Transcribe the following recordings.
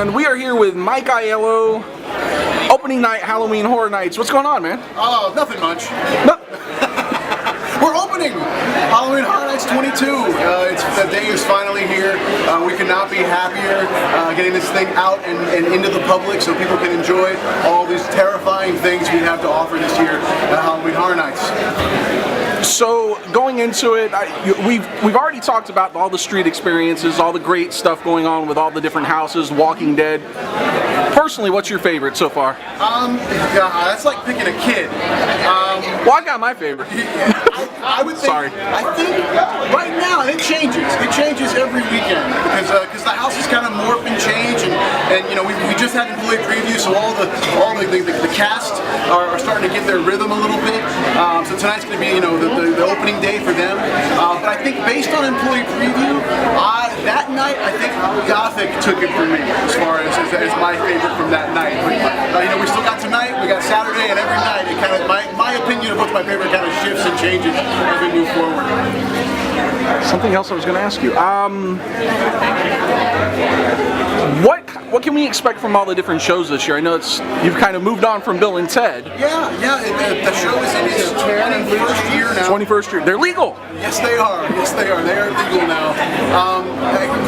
and we are here with Mike Aiello, opening night Halloween Horror Nights. What's going on, man? Oh, nothing much. No. We're opening Halloween Horror Nights 22. The day is finally here. We could not be happier getting this thing out and into the public so people can enjoy all these terrifying things we have to offer this year at Halloween Horror Nights. So going into it, we've already talked about all the street experiences, all the great stuff going on with all the different houses, Walking Dead. Personally, what's your favorite so far? That's like picking a kid. Well, I got my favorite. I would think, Sorry. I think right now it changes. It changes every weekend because the houses kind of morph and change, and you know we just had employee preview, so all the cast are starting to get their rhythm a little bit. So tonight's going to be the opening day for them. But I think based on employee preview, that night I think Gothic took it for me as far as my favorite from that night. But we still got tonight, we got Saturday, and every night it kind of my opinion of what's my favorite kind of shifts and changes as we move forward. Something else I was going to ask you. What can we expect from all the different shows this year? I know you've kind of moved on from Bill and Ted. Yeah. The show is in its 21st year now. 21st year. They're legal. Yes, they are. Yes, they are. They are legal now.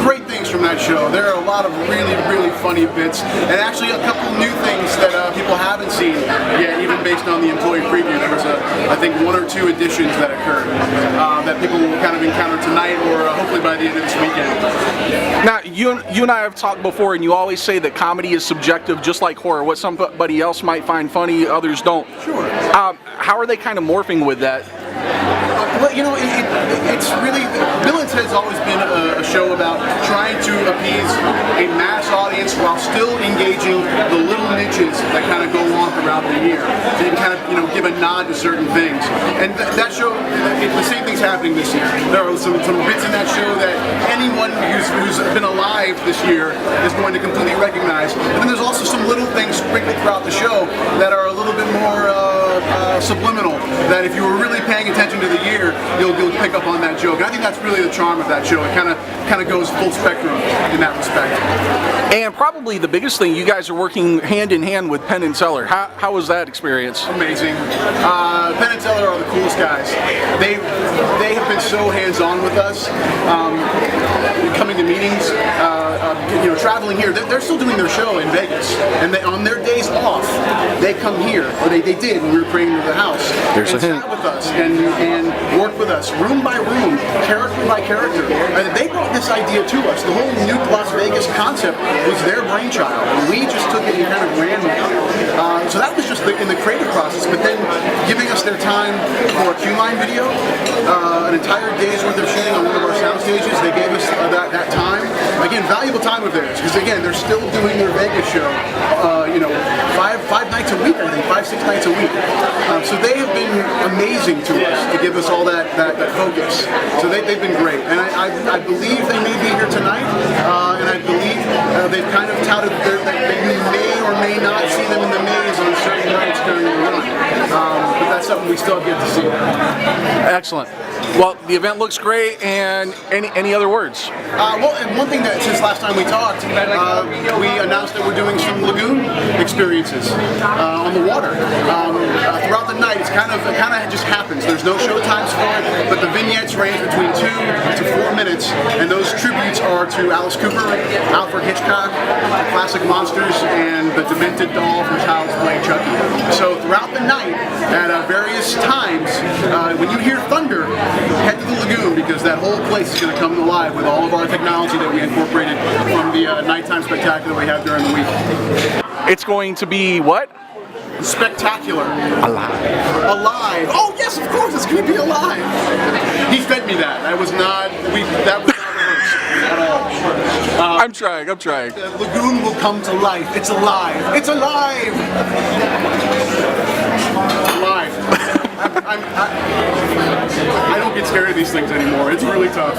Great things from that show. There are a lot of really, really funny bits, and actually a couple new things that people haven't seen yet, even based on the employee preview. There was I think 1 or 2 additions that occurred that people will kind of encounter tonight, or hopefully by the end of this weekend. Now, you and I have talked before, and you always say that comedy is subjective, just like horror. What somebody else might find funny, others don't. Sure. How are they kind of morphing with that? Well, it's really, Bill and Ted's always been a show about trying to appease a mass audience while still engaging the little niches that kind of go on throughout the year. So you can kind of, give a nod to certain things. And that show, the same thing's happening this year. There are some bits in that show that anyone who's been alive this year is going to completely recognize. And then there's also some little things sprinkled throughout the show that are a little bit more subliminal, that if you were really paying attention to the year, you'll pick up on that joke. And I think that's really the charm of that show. It kind of goes full spectrum in that respect. And probably the biggest thing, you guys are working hand in hand with Penn and Teller. How was that experience? Amazing. Penn and Teller are the coolest guys. They have been so hands-on with us. Coming to meetings, traveling here. They're still doing their show in Vegas, and on their days off, they come here, or they did when we were bringing them to the house. There's and sat with us and work with us, room by room, character by character. And they brought this idea to us. The whole new Las Vegas concept was their brainchild, and we just took it and kind of ran with it. So that was just in the creative process, but then giving us their time for a Q-Line video, an entire day's worth of shooting on one of our sound stages. They gave us that time. Again, valuable time of theirs, because again, they're still doing their Vegas show, five nights a week, I think, 5-6 nights a week. So they have been amazing to us to give us all that focus. So they've been great, and I believe they may be here tonight, and I believe they've kind of touted that you may or may not see them in the maze on certain nights during the run. But that's something we still have yet to see. Excellent. Well, the event looks great, and any other words? Well, and one thing that since last time we talked, we announced that we're doing some lagoon experiences on the water. Throughout the night, it kind of just happens. There's no show times for it, but the vignettes range between 2 to 4 minutes, and those tributes are to Alice Cooper, Alfred Hitchcock, Classic Monsters, and the demented doll from Child's Play, Chucky. So throughout the night, at various times, when you hear thunder, head to the lagoon, because that whole place is going to come alive with all of our technology that we incorporated from the nighttime spectacular we have during the week. It's going to be what? Spectacular. Alive. Alive. Oh yes, of course, it's going to be alive. He fed me that. That was not rehearsed at all. I'm trying. The lagoon will come to life. It's alive. It's alive. Alive. I don't get scared of these things anymore. It's really tough.